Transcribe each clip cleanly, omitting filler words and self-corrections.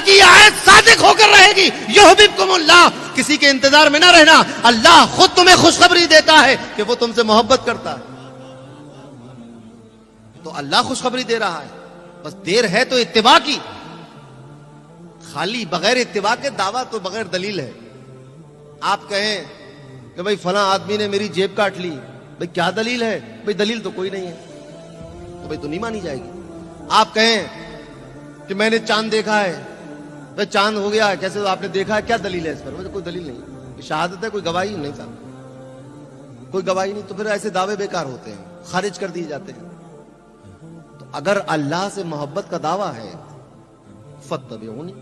کی یہ آیت صادق ہو کر رہے گی. یحببکم اللہ, کسی کے انتظار میں نہ رہنا, اللہ خود تمہیں خوشخبری دیتا ہے کہ وہ تم سے محبت کرتا ہے. تو اللہ خوشخبری دے رہا ہے, بس دیر ہے تو اتباع کی. خالی بغیر اتباع کے دعویٰ تو بغیر دلیل ہے. آپ کہیں کہ بھئی فلاں آدمی نے میری جیب کاٹ لی, بھئی کیا دلیل ہے؟ بھئی دلیل تو کوئی نہیں ہے, تو بھئی تو نہیں مانی جائے گی. آپ کہیں کہ میں نے چاند دیکھا ہے, بھئی چاند ہو گیا, کیسے آپ نے دیکھا ہے, کیا دلیل ہے اس پر؟ کوئی دلیل نہیں. شہادت ہے, کوئی گواہی نہیں صاحب, کوئی گواہی نہیں. تو پھر ایسے دعوے بیکار ہوتے ہیں, خارج کر دیے جاتے ہیں. تو اگر اللہ سے محبت کا دعویٰ ہے فاتبعونی,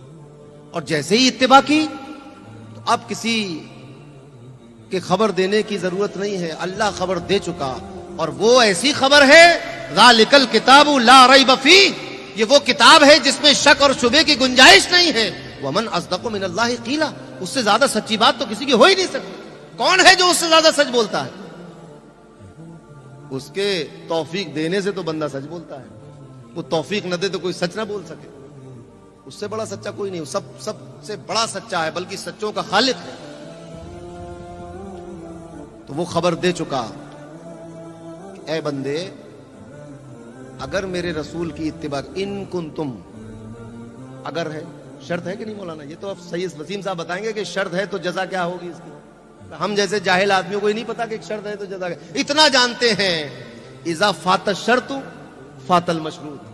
اور جیسے ہی اتباع کی تو اب کسی کے خبر دینے کی ضرورت نہیں ہے, اللہ خبر دے چکا. اور وہ ایسی خبر ہے, ذالک الکتاب لا ریب فیہ, یہ وہ کتاب ہے جس میں شک اور شبے کی گنجائش نہیں ہے. ومن اصدق من اللہ قیلا, اس سے زیادہ سچی بات تو کسی کی ہو ہی نہیں سکتی. کون ہے جو اس سے زیادہ سچ بولتا ہے؟ اس کے توفیق دینے سے تو بندہ سچ بولتا ہے, وہ توفیق نہ دے تو کوئی سچ نہ بول سکے. اس سے بڑا سچا کوئی نہیں, سب سے بڑا سچا ہے, بلکہ سچوں کا خالق ہے. تو وہ خبر دے چکا, اے بندے اگر میرے رسول کی اتباع, ان کنتم, اگر ہے, شرط ہے کہ نہیں مولانا؟ یہ تو اب سید وسیم صاحب بتائیں گے کہ شرط ہے تو جزا کیا ہوگی اس کی. ہم جیسے جاہل آدمیوں کو ہی نہیں پتا کہ ایک شرط ہے تو جزا کیا. اتنا جانتے ہیں, اذا فات الشرط فات المشروط,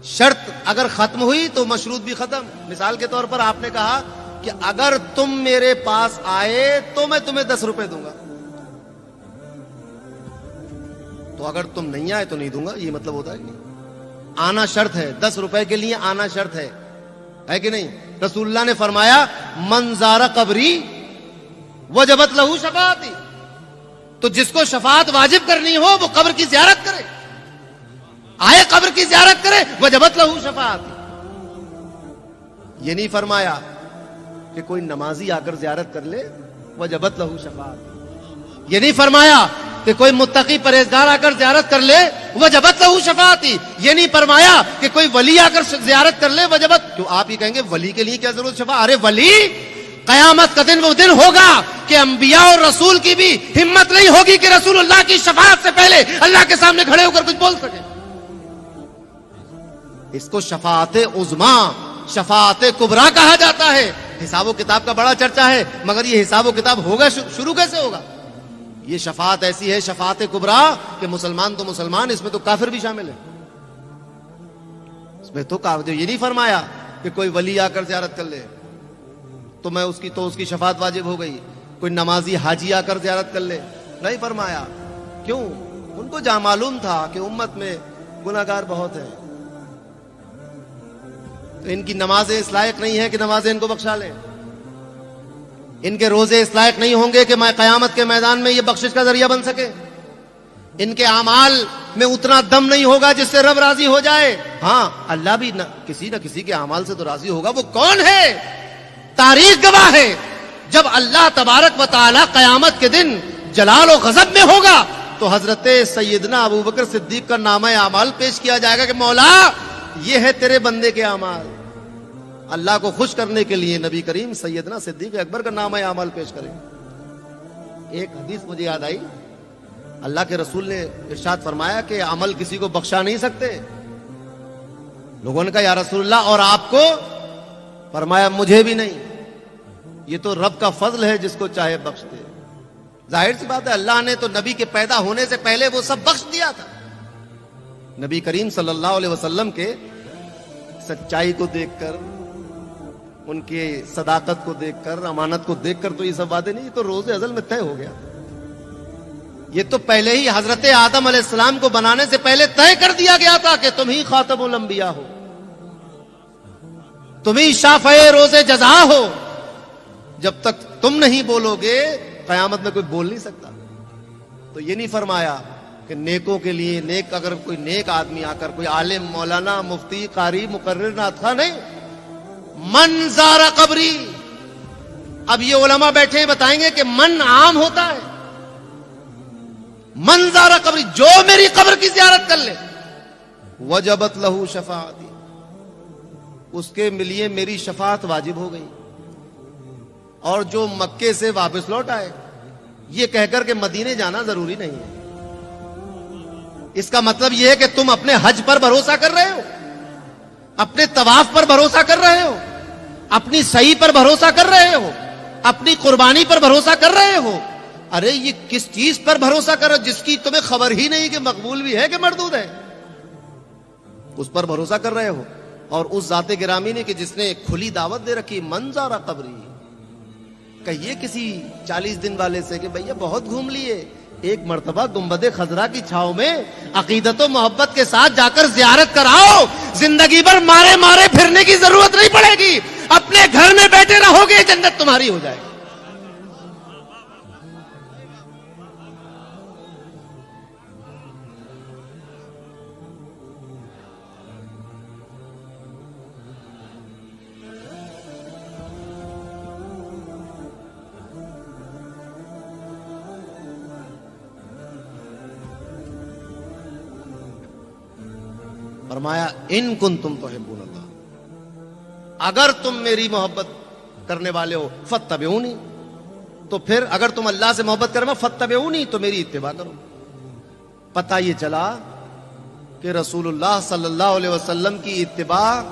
شرط اگر ختم ہوئی تو مشروط بھی ختم. مثال کے طور پر آپ نے کہا کہ اگر تم میرے پاس آئے تو میں تمہیں 10 روپے دوں گا, تو اگر تم نہیں آئے تو نہیں دوں گا, یہ مطلب ہوتا ہے کہ نہیں؟ آنا شرط ہے, 10 روپے کے لیے آنا شرط ہے کہ نہیں؟ رسول اللہ نے فرمایا من زار قبری وجبت لہو شفاعتی, تو جس کو شفاعت واجب کرنی ہو وہ قبر کی زیارت کرے, آئے قبر کی زیارت کرے, وجبت لہو شفاعتی. یہ نہیں فرمایا کہ کوئی نمازی آ کر زیارت کر لے, وجبت لہو شفاعتی. یہ نہیں فرمایا کہ کوئی متقی پرہیزگار آ کر زیارت کر لے, وجبت لہو شفاعتی. یہ نہیں فرمایا کہ کوئی ولی آ کر زیارت کر لے, وجبت. کیوں آپ ہی کہیں گے ولی کے لیے کیا ضرورت شفاعت؟ ارے ولی قیامت کا دن وہ دن ہوگا کہ انبیاء اور رسول کی بھی ہمت نہیں ہوگی کہ رسول اللہ کی شفاعت سے پہلے اللہ کے سامنے کھڑے ہو کر کچھ بول سکے. اس کو شفاعت عظما, شفاعت کبریٰ کہا جاتا ہے. حساب و کتاب کا بڑا چرچا ہے, مگر یہ حساب و کتاب ہوگا شروع کیسے ہوگا؟ یہ شفاعت ایسی ہے, شفاعت کبریٰ, کہ مسلمان تو مسلمان, اس میں تو کافر بھی شامل ہے. اس میں تو کافر. یہ نہیں فرمایا کہ کوئی ولی آ کر زیارت کر لے تو میں اس کی شفاعت واجب ہو گئی, کوئی نمازی حاجی آ کر زیارت کر لے, نہیں فرمایا. کیوں؟ ان کو جہاں معلوم تھا کہ امت میں گناہگار بہت ہیں, تو ان کی نمازیں اس لائق نہیں ہے کہ نمازیں ان کو بخشا لیں, ان کے روزے اس لائق نہیں ہوں گے کہ میں قیامت کے میدان میں یہ بخشش کا ذریعہ بن سکے, ان کے اعمال میں اتنا دم نہیں ہوگا جس سے رب راضی ہو جائے. ہاں اللہ بھی کسی نہ کسی کے اعمال سے تو راضی ہوگا. وہ کون ہے؟ تاریخ گواہ ہے. جب اللہ تبارک و تعالی قیامت کے دن جلال و غضب میں ہوگا تو حضرت سیدنا ابوبکر صدیق کا نامہ اعمال پیش کیا جائے گا کہ مولا یہ ہے تیرے بندے کے اعمال. اللہ کو خوش کرنے کے لیے نبی کریم سیدنا صدیق اکبر کا نامہ اعمال پیش کریں. ایک حدیث مجھے یاد آئی, اللہ کے رسول نے ارشاد فرمایا کہ عمل کسی کو بخشا نہیں سکتے. لوگوں نے کہا یا رسول اللہ اور آپ کو؟ فرمایا مجھے بھی نہیں, یہ تو رب کا فضل ہے جس کو چاہے بخش دے. ظاہر سی بات ہے, اللہ نے تو نبی کے پیدا ہونے سے پہلے وہ سب بخش دیا تھا. نبی کریم صلی اللہ علیہ وسلم کے سچائی کو دیکھ کر, ان کی صداقت کو دیکھ کر, امانت کو دیکھ کر تو یہ سب وعدے نہیں, یہ تو روز ازل میں طے ہو گیا. یہ تو پہلے ہی حضرت آدم علیہ السلام کو بنانے سے پہلے طے کر دیا گیا تھا کہ تم ہی خاتم الانبیاء ہو, تم ہی شافع روز جزا ہو. جب تک تم نہیں بولو گے قیامت میں کوئی بول نہیں سکتا. تو یہ نہیں فرمایا کہ نیکوں کے لیے نیک, اگر کوئی نیک آدمی آ کر, کوئی عالم, مولانا, مفتی, قاری, مقرر, ناتخواں نہیں, من زار قبری. اب یہ علماء بیٹھے بتائیں گے کہ من عام ہوتا ہے. من زار قبری, جو میری قبر کی زیارت کر لے, وجبت لہو شفاعتی, اس کے لیے میری شفاعت واجب ہو گئی، اور جو مکے سے واپس لوٹ آئے، یہ کہہ کر کہ مدینے جانا ضروری نہیں ہے۔ اس کا مطلب یہ ہے کہ تم اپنے حج پر بھروسہ کر رہے ہو، اپنے طواف پر بھروسہ کر رہے ہو، اپنی سعی پر بھروسہ کر رہے ہو، اپنی قربانی پر بھروسہ کر رہے ہو۔ ارے یہ کس چیز پر بھروسہ کرو جس کی تمہیں خبر ہی نہیں کہ مقبول بھی ہے کہ مردود ہے؟ اس پر بھروسہ کر رہے ہو، اور اس ذات گرامی نے کہ جس نے کھلی دعوت دے رکھی، منظر قبری، کہیے کسی 40 دن والے سے کہ بھیا بہت گھوم لیے، ایک مرتبہ گنبد خضرا کی چھاؤں میں عقیدت و محبت کے ساتھ جا کر زیارت کراؤ، زندگی بھر مارے مارے پھرنے کی ضرورت نہیں پڑے گی، اپنے گھر میں بیٹھے رہو گے، جنت تمہاری ہو جائے گی۔ فرمایا ان کنتم تحبون اللہ، اگر تم میری محبت کرنے والے ہو فاتبعونی، تو پھر اگر تم اللہ سے محبت کرو فاتبعونی، تو میری اتباع کرو۔ پتہ یہ چلا کہ رسول اللہ صلی اللہ علیہ وسلم کی اتباع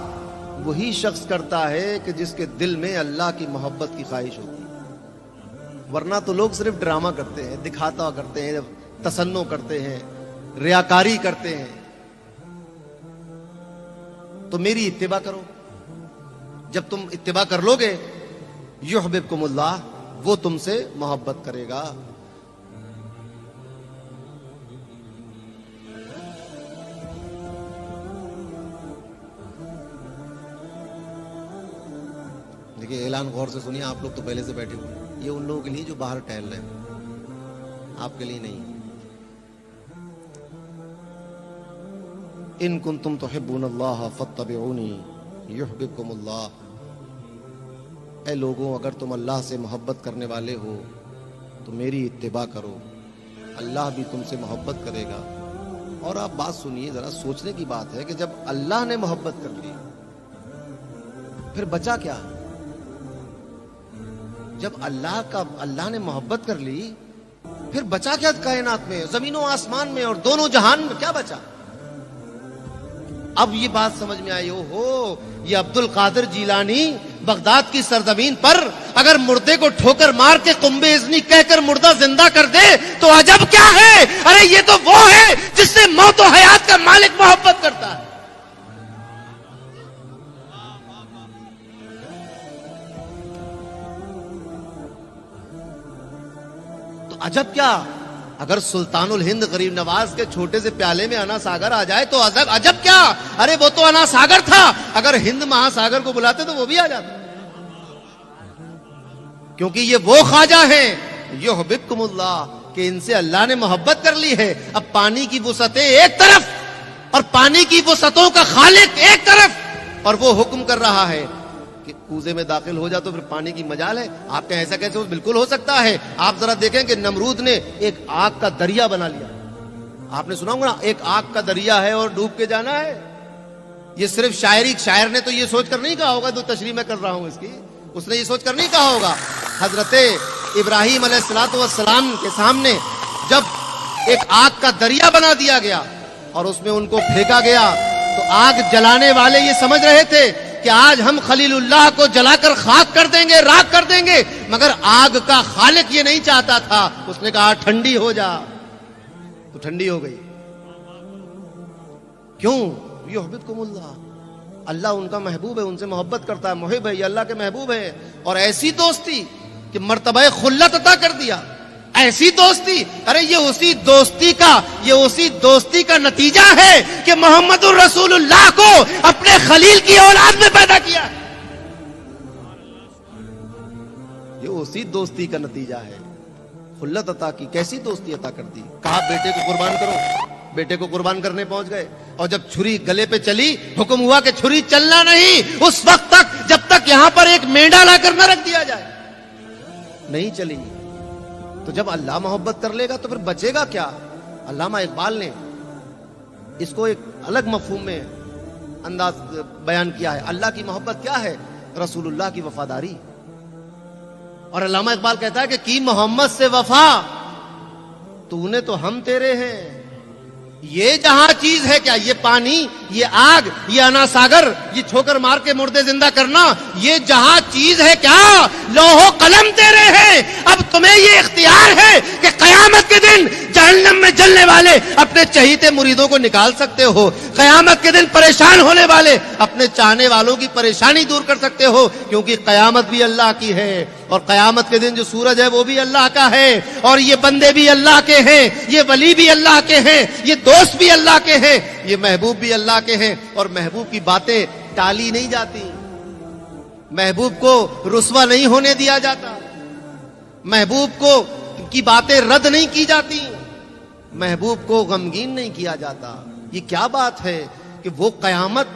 وہی شخص کرتا ہے کہ جس کے دل میں اللہ کی محبت کی خواہش ہوتی ہے، ورنہ تو لوگ صرف ڈرامہ کرتے ہیں، دکھاتا کرتے ہیں، تصنع کرتے ہیں، ریاکاری کرتے ہیں۔ تو میری اتباع کرو، جب تم اتباع کر لو گے یحببکم اللہ، وہ تم سے محبت کرے گا۔ دیکھیے اعلان غور سے سنیے، آپ لوگ تو پہلے سے بیٹھے ہوئے، یہ ان لوگوں کے لیے جو باہر ٹہل رہے ہیں، آپ کے لیے نہیں۔ ان کنتم تحبون اللہ فاتبعونی یحببکم اللہ، اے لوگوں اگر تم اللہ سے محبت کرنے والے ہو تو میری اتباع کرو، اللہ بھی تم سے محبت کرے گا۔ اور آپ بات سنیے، ذرا سوچنے کی بات ہے کہ جب اللہ نے محبت کر لی پھر بچا کیا؟ جب اللہ نے محبت کر لی پھر بچا کیا؟ کائنات میں، زمین و آسمان میں اور دونوں جہان میں کیا بچا؟ اب یہ بات سمجھ میں آئی، ہو یہ عبد القادر جیلانی بغداد کی سرزمین پر اگر مردے کو ٹھوکر مار کے قنبے اذنی کہہ کر مردہ زندہ کر دے تو عجب کیا ہے؟ ارے یہ تو وہ ہے جس سے موت و حیات کا مالک محبت کرتا ہے۔ تو عجب کیا اگر سلطان الہند غریب نواز کے چھوٹے سے پیالے میں انا ساگر آ جائے تو عجب کیا؟ ارے وہ تو انا ساگر تھا، اگر ہند مہا ساگر کو بلاتے تو وہ بھی آ جاتا، کیونکہ یہ وہ خواجہ ہیں یحببکم اللہ کہ ان سے اللہ نے محبت کر لی ہے۔ اب پانی کی وسعتیں ایک طرف اور پانی کی وسعتوں کا خالق ایک طرف، اور وہ حکم کر رہا ہے کہ کوزے میں داخل ہو جا تو پھر پانی کی مجال ہے۔ آپ کہیں ایسا کیسے؟ بالکل ہو سکتا ہے۔ آپ ذرا دیکھیں کہ نمرود نے ایک آگ کا دریا بنا لیا، آپ نے سنا ہوگا نا، ایک آگ کا دریا ہے اور ڈوب کے جانا ہے۔ یہ صرف شاعر نے تو یہ سوچ کر نہیں کہا ہوگا، جو تشریح میں کر رہا ہوں اس کی، اس نے یہ سوچ کر نہیں کہا ہوگا۔ حضرت ابراہیم علیہ السلام کے سامنے جب ایک آگ کا دریا بنا دیا گیا اور اس میں ان کو پھینکا گیا تو آگ جلانے والے یہ سمجھ رہے تھے کہ آج ہم خلیل اللہ کو جلا کر خاک کر دیں گے، راکھ کر دیں گے، مگر آگ کا خالق یہ نہیں چاہتا تھا۔ اس نے کہا ٹھنڈی ہو جا، تو ٹھنڈی ہو گئی۔ کیوں؟ یحببکم اللہ، اللہ ان کا محبوب ہے، ان سے محبت کرتا ہے، محب ہے، یہ اللہ کے محبوب ہے۔ اور ایسی دوستی کہ مرتبہ خلت عطا کر دیا، ایسی دوستی، ارے یہ اسی دوستی کا نتیجہ ہے کہ محمد الرسول اللہ کو اپنے خلیل کی اولاد میں پیدا کیا ہے۔ یہ اسی دوستی کا نتیجہ ہے، خلت عطا کی۔ کیسی دوستی عطا کر دی؟ کہا بیٹے کو قربان کرو، بیٹے کو قربان کرنے پہنچ گئے، اور جب چھری گلے پہ چلی حکم ہوا کہ چھری چلنا نہیں اس وقت تک جب تک یہاں پر ایک مینڈا لا کر نہ رکھ دیا جائے، نہیں چلی۔ تو جب اللہ محبت کر لے گا تو پھر بچے گا کیا؟ علامہ اقبال نے اس کو ایک الگ مفہوم میں انداز بیان کیا ہے. اللہ کی محبت کیا ہے؟ رسول اللہ کی وفاداری. اور علامہ اقبال کہتا ہے کہ کی محمد سے وفا تو نے تو ہم تیرے ہیں. یہ جہاں چیز ہے کیا؟ یہ پانی، یہ آگ، یہ انا ساگر، یہ ٹھوکر مار کے مردے زندہ کرنا، یہ جہاں چیز ہے کیا؟ لوح و قلم تیرے ہیں. اب تمہیں یہ اختیار ہے کہ قیامت کے دن جہنم میں جلنے والے اپنے چہیتے مریدوں کو نکال سکتے ہو. قیامت کے دن پریشان ہونے والے اپنے چاہنے والوں کی پریشانی دور کر سکتے ہو، کیونکہ قیامت بھی اللہ کی ہے. اور قیامت کے دن جو سورج ہے وہ بھی اللہ کا ہے، اور یہ بندے بھی اللہ کے ہیں، یہ ولی بھی اللہ کے ہیں، یہ دوست بھی اللہ کے ہیں، یہ محبوب بھی اللہ کے ہیں. اور محبوب کی باتیں ٹالی نہیں جاتی، محبوب کو رسوا نہیں ہونے دیا جاتا، محبوب کو کی باتیں رد نہیں کی جاتی، محبوب کو غمگین نہیں کیا جاتا. یہ کیا بات ہے کہ وہ قیامت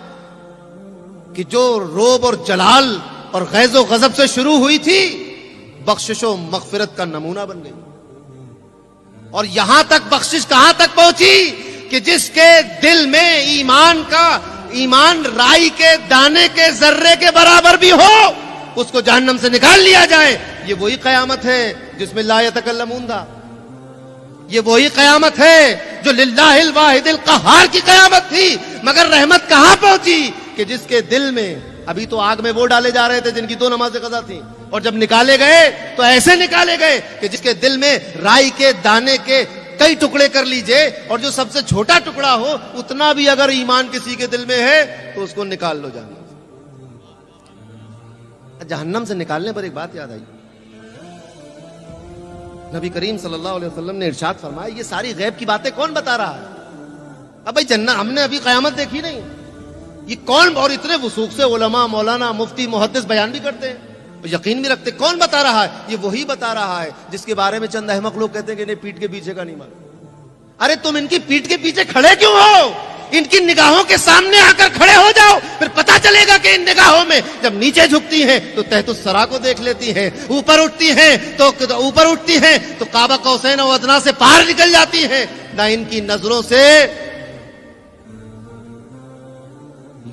کہ جو روب اور جلال اور غیظ و غضب سے شروع ہوئی تھی، بخشش و مغفرت کا نمونہ بن گئی. اور یہاں تک بخشش کہاں تک پہنچی کہ جس کے دل میں ایمان رائی کے دانے کے ذرے کے برابر بھی ہو، اس کو جہنم سے نکال لیا جائے. یہ وہی قیامت ہے جس میں لا یتکلمون تھا. یہ وہی قیامت ہے جو للہ الواحد القہار کی قیامت تھی. مگر رحمت کہاں پہنچی کہ جس کے دل میں، ابھی تو آگ میں وہ ڈالے جا رہے تھے جن کی 2 نمازیں قضا تھیں، اور جب نکالے گئے تو ایسے نکالے گئے کہ جس کے دل میں رائی کے دانے کے کئی ٹکڑے کر لیجئے، اور جو سب سے چھوٹا ٹکڑا ہو اتنا بھی اگر ایمان کسی کے دل میں ہے تو اس کو نکال لو جہنم. جہنم سے نکالنے پر ایک بات یاد آئی. نبی کریم صلی اللہ علیہ وسلم نے ارشاد فرمایا، یہ ساری غیب کی باتیں کون بتا رہا ہے؟ اب بھائی جنت ہم نے ابھی قیامت دیکھی نہیں، یہ کون؟ اور اتنے وثوق سے علماء، مولانا، مفتی، محدث بیان بھی کرتے ہیں، یقین بھی رکھتے. کون بتا رہا ہے؟ یہ وہی بتا رہا ہے جس کے بارے میں چند احمق لوگ کہتے ہیں کہ انہیں پیٹ کے پیچھے کا نہیں معلوم. ارے تم ان کی پیٹ کے پیچھے کھڑے کیوں ہو؟ ان کی نگاہوں کے سامنے آ کر کھڑے ہو جاؤ، پھر پتا چلے گا کہ ان نگاہوں میں جب نیچے جھکتی ہیں تو تحت الثری کو دیکھ لیتی ہیں، اوپر اٹھتی ہیں تو قاب قوسین و ادنیٰ سے پار نکل جاتی ہیں. نہ ان کی نظروں سے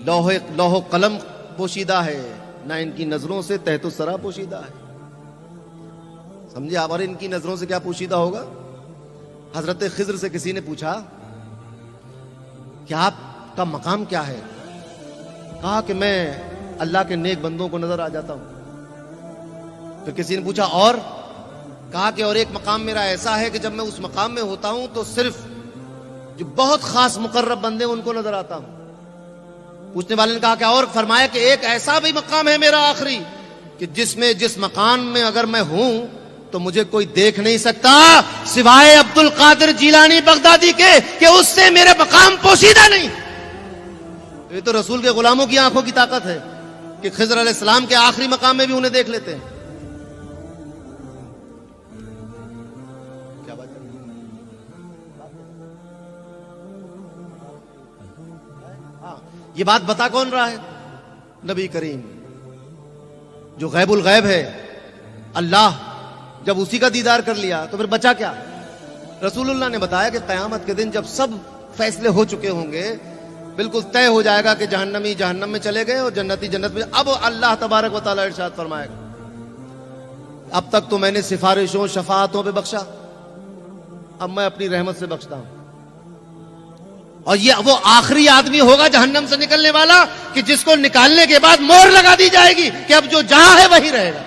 لوح و قلم پوشیدہ ہے، نہ ان کی نظروں سے تحت الثری پوشیدہ ہے. سمجھے آپ؟ اور ان کی نظروں سے کیا پوشیدہ ہوگا؟ حضرت خضر سے کسی نے پوچھا کہ آپ کا مقام کیا ہے؟ کہا کہ میں اللہ کے نیک بندوں کو نظر آ جاتا ہوں. پھر کسی نے پوچھا اور؟ کہا کہ اور ایک مقام میرا ایسا ہے کہ جب میں اس مقام میں ہوتا ہوں تو صرف جو بہت خاص مقرب بندے ان کو نظر آتا ہوں. پوچھنے والے نے کہا کہ اور؟ فرمایا کہ ایک ایسا بھی مقام ہے میرا آخری کہ جس مقام میں اگر میں ہوں تو مجھے کوئی دیکھ نہیں سکتا سوائے عبد القادر جیلانی بغدادی کے، کہ اس سے میرے مقام پوشیدہ نہیں. یہ تو رسول کے غلاموں کی آنکھوں کی طاقت ہے کہ خضر علیہ السلام کے آخری مقام میں بھی انہیں دیکھ لیتے ہیں. کیا بات ہے؟ یہ بات بتا کون رہا ہے؟ نبی کریم، جو غیب الغیب ہے. اللہ جب اسی کا دیدار کر لیا تو پھر بچا کیا؟ رسول اللہ نے بتایا کہ قیامت کے دن جب سب فیصلے ہو چکے ہوں گے، بالکل طے ہو جائے گا کہ جہنمی جہنم میں چلے گئے اور جنتی جنت میں، اب اللہ تبارک و تعالیٰ ارشاد فرمائے گا اب تک تو میں نے سفارشوں شفاعتوں پہ بخشا، اب میں اپنی رحمت سے بخشتا ہوں. اور یہ وہ آخری آدمی ہوگا جہنم سے نکلنے والا کہ جس کو نکالنے کے بعد مہر لگا دی جائے گی کہ اب جو جہاں ہے وہی رہے گا.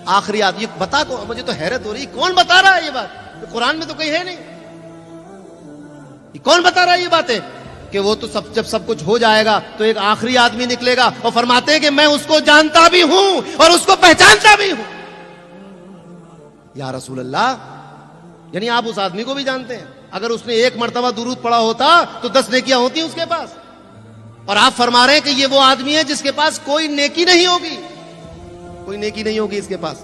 آخری آدمی بتا کو، مجھے تو حیرت ہو رہی، کون بتا رہا ہے یہ بات؟ قرآن میں تو کہیں ہے نہیں. یہ کون بتا رہا ہے یہ باتیں کہ وہ تو جب سب کچھ ہو جائے گا تو ایک آخری آدمی نکلے گا اور فرماتے ہیں کہ میں اس کو جانتا بھی ہوں اور اس کو پہچانتا بھی ہوں. یا رسول اللہ، یعنی آپ اس آدمی کو بھی جانتے ہیں؟ اگر اس نے 1 مرتبہ درود پڑھا ہوتا تو 10 نیکیاں ہوتی اس کے پاس. اور آپ فرما رہے ہیں کہ یہ وہ آدمی ہے جس کے پاس کوئی نیکی نہیں ہوگی، کوئی نیکی نہیں ہوگی اس کے پاس.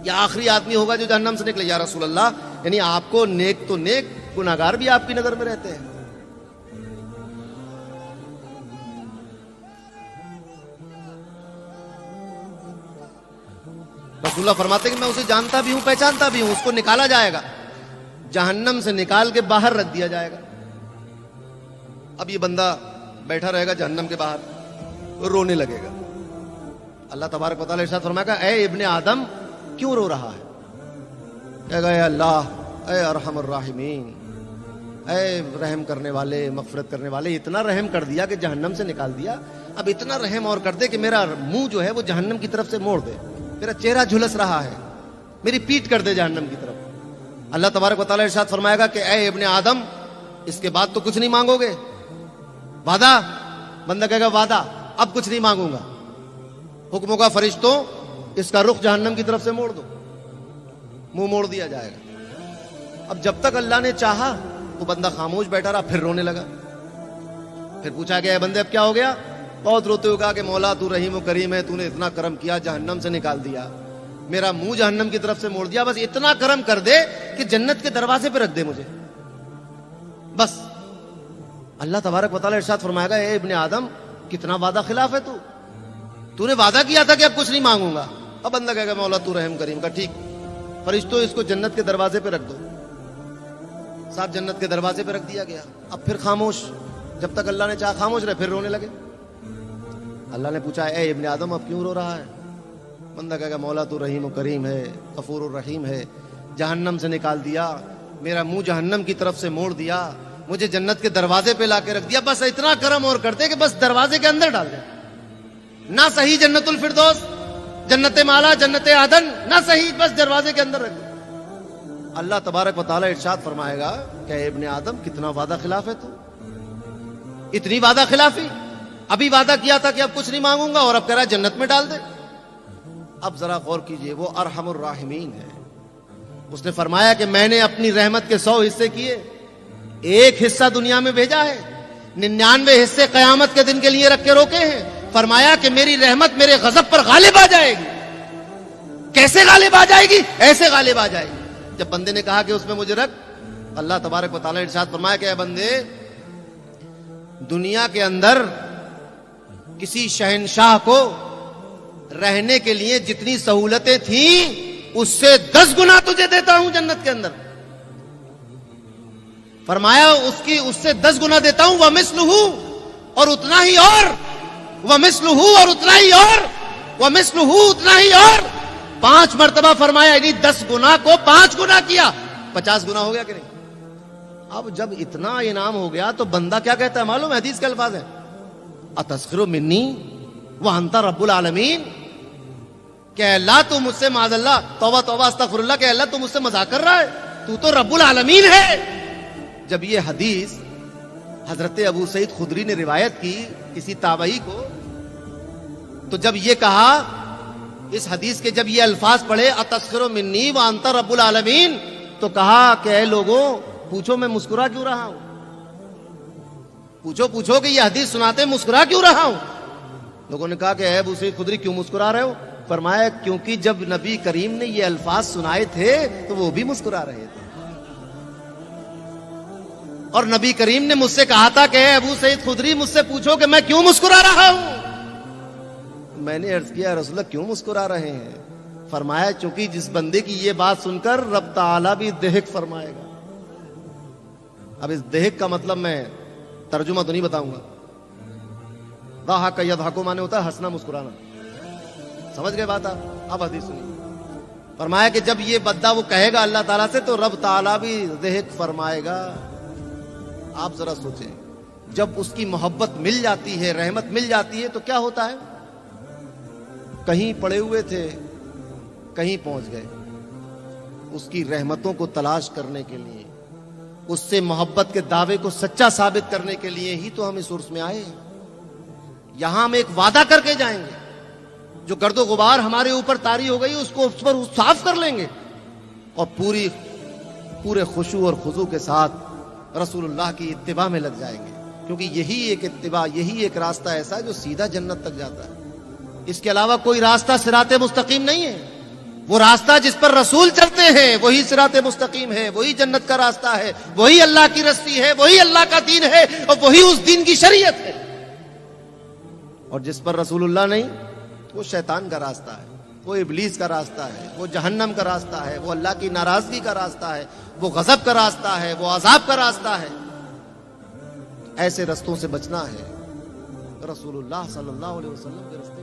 یہ آخری آدمی ہوگا جو جہنم سے نکلے. یا رسول اللہ، یعنی آپ کو نیک تو نیک، گناہگار بھی آپ کی نظر میں رہتے ہیں. رسول اللہ فرماتے ہیں کہ میں اسے جانتا بھی ہوں، پہچانتا بھی ہوں. اس کو نکالا جائے گا، جہنم سے نکال کے باہر رکھ دیا جائے گا. اب یہ بندہ بیٹھا رہے گا جہنم کے باہر, رونے لگے گا. اللہ تبارک و تعالیٰ ارشاد فرمائے گا اے ابن آدم کیوں رو رہا ہے؟ کہے گا اے اللہ, اے ارحم الراحمین, اے رحم کرنے والے, مغفرت کرنے والے, اتنا رحم کر دیا کہ جہنم سے نکال دیا, اب اتنا رحم اور کر دے کہ میرا منہ جو ہے وہ جہنم کی طرف سے موڑ دے, میرا چہرہ جھلس رہا ہے, میری پیٹ کر دے جہنم کی طرف. اللہ تبارک و تعالیٰ ارشاد فرمائے گا کہ اے ابن آدم اس کے بعد تو کچھ نہیں مانگو گے؟ وعدہ؟ بندہ کہے گا وعدہ, اب کچھ نہیں مانگوں گا. حکم ہوگا فرشتوں اس کا رخ جہنم کی طرف سے موڑ دو, منہ موڑ دیا جائے گا. اب جب تک اللہ نے چاہا وہ بندہ خاموش بیٹھا رہا, پھر رونے لگا. پھر پوچھا گیا اے بندے اب کیا ہو گیا؟ بہت روتے ہوئے کہا کہ مولا تو رحیم و کریم ہے, تو نے اتنا کرم کیا, جہنم سے نکال دیا, میرا منہ جہنم کی طرف سے موڑ دیا, بس اتنا کرم کر دے کہ جنت کے دروازے پہ رکھ دے مجھے بس. اللہ تبارک و تعالیٰ ارشاد فرمائے گا اے ابن آدم کتنا وعدہ خلاف ہے تو نے وعدہ کیا تھا کہ اب کچھ نہیں مانگوں گا. اب بندہ کہے گا مولا تو رحم کریم کا, ٹھیک فرشتوں اس کو جنت کے دروازے پہ رکھ دو. صاحب جنت کے دروازے پہ رکھ دیا گیا. اب پھر خاموش, جب تک اللہ نے چاہا خاموش رہے, پھر رونے لگے. اللہ نے پوچھا اے ابن آدم اب کیوں رو رہا ہے؟ بندہ کہے گا مولا تو رحیم و کریم ہے, غفور الرحیم ہے, جہنم سے نکال دیا, میرا منہ جہنم کی طرف سے موڑ دیا, مجھے جنت کے دروازے پہ لا کے رکھ دیا, بس اتنا کرم اور کرتے کہ بس دروازے کے اندر ڈال دے. نہ صحیح جنت الفردوس, جنت مالا, جنت عدن, نہ صحیح, بس دروازے کے اندر رکھ دے. اللہ تبارک و تعالیٰ ارشاد فرمائے گا کہ اے ابن آدم کتنا وعدہ خلاف ہے تو, اتنی وعدہ خلافی. ابھی وعدہ کیا تھا کہ اب کچھ نہیں مانگوں گا, اور اب کہہ رہا ہے جنت میں ڈال دے. اب ذرا غور کیجئے, وہ ارحم الراحمین ہے. اس نے فرمایا کہ میں نے اپنی رحمت کے 100 حصے کیے, ایک حصہ دنیا میں بھیجا ہے, 99 حصے قیامت کے دن کے لیے رکھ کے روکے ہیں. فرمایا کہ میری رحمت میرے غضب پر غالب آ جائے گی. کیسے غالب آ جائے گی؟ ایسے غالب آ جائے گی. جب بندے نے کہا کہ اس میں مجھے رکھ, اللہ تبارک و تعالیٰ ارشاد فرمایا کہ اے بندے دنیا کے اندر کسی شہنشاہ کو رہنے کے لیے جتنی سہولتیں تھیں اس سے 10 گنا تجھے دیتا ہوں جنت کے اندر. فرمایا اس سے 10 گنا دیتا ہوں, وَمِثْلُهُ اور اتنا ہی اور, وَمِثْلُهُ اور اتنا ہی اور, وَمِثْلُهُ اتنا ہی اور. 5 مرتبہ فرمایا, یعنی 10 گنا کو 5 گنا کیا, 50 گنا ہو گیا کہ نہیں؟ اب جب اتنا انعام ہو گیا تو بندہ کیا کہتا ہے معلوم ہے؟ حدیث کے الفاظ ہیں اتسخر منی وانت رب العالمین, کہ اللہ تو مجھ سے معاذ اللہ, توبہ توبہ استغفر اللہ, کہ اللہ تو مجھ سے مذاق کر رہا ہے, تو تو رب العالمین ہے. جب یہ حدیث حضرت ابو سعید خدری نے روایت کی کسی تابعی کو, تو جب یہ کہا, اس حدیث کے جب یہ الفاظ پڑھے اتسخر منی وانت رب العالمین, تو کہا کہ اے لوگوں پوچھو میں مسکرا کیوں رہا ہوں, پوچھو کہ یہ حدیث سناتے مسکرا کیوں رہا ہوں. لوگوں نے کہا کہ اے ابو سعید خدری کیوں مسکرا رہے ہو؟ فرمایا کیونکہ جب نبی کریم نے یہ الفاظ سنائے تھے تو وہ بھی مسکرا رہے تھے, اور نبی کریم نے مجھ سے کہا تھا کہ اے ابو سعید خدری مجھ سے پوچھو کہ میں کیوں مسکرا رہا ہوں. میں نے عرض کیا رسول اللہ کیوں مسکرا رہے ہیں؟ فرمایا چونکہ جس بندے کی یہ بات سن کر رب تعالیٰ بھی دہک فرمائے گا. اب اس دہک کا مطلب میں ترجمہ تو نہیں بتاؤں گا. ضحک یضحک مانے ہوتا ہے ہنسنا مسکرانا, سمجھ گئے بات آپ؟ اب حدیث سنیے. فرمایا کہ جب یہ بندہ وہ کہے گا اللہ تعالیٰ سے تو رب تعالیٰ بھی دہک فرمائے گا. آپ ذرا سوچیں, جب اس کی محبت مل جاتی ہے, رحمت مل جاتی ہے, تو کیا ہوتا ہے؟ کہیں پڑے ہوئے تھے, کہیں پہنچ گئے. اس کی رحمتوں کو تلاش کرنے کے لیے, اس سے محبت کے دعوے کو سچا ثابت کرنے کے لیے ہی تو ہم اس عرس میں آئے ہیں. یہاں ہم ایک وعدہ کر کے جائیں گے, جو گرد و غبار ہمارے اوپر طاری ہو گئی اس کو اس پر صاف کر لیں گے, اور پورے خشوع اور خضوع کے ساتھ رسول اللہ کی اتباع میں لگ جائیں گے. کیونکہ یہی ایک اتباع, یہی ایک راستہ ایسا ہے جو سیدھا جنت تک جاتا ہے. اس کے علاوہ کوئی راستہ صراط مستقیم نہیں ہے. وہ راستہ جس پر رسول چلتے ہیں وہی صراط مستقیم ہے, وہی جنت کا راستہ ہے, وہی اللہ کی رسی ہے, وہی اللہ کا دین ہے, اور وہی اس دین کی شریعت ہے. اور جس پر رسول اللہ نہیں, وہ شیطان کا راستہ ہے, وہ ابلیس کا راستہ ہے, وہ جہنم کا راستہ ہے, وہ اللہ کی ناراضگی کا راستہ ہے, وہ غضب کا راستہ ہے, وہ عذاب کا راستہ ہے. ایسے رستوں سے بچنا ہے. رسول اللہ صلی اللہ علیہ وسلم کے رستے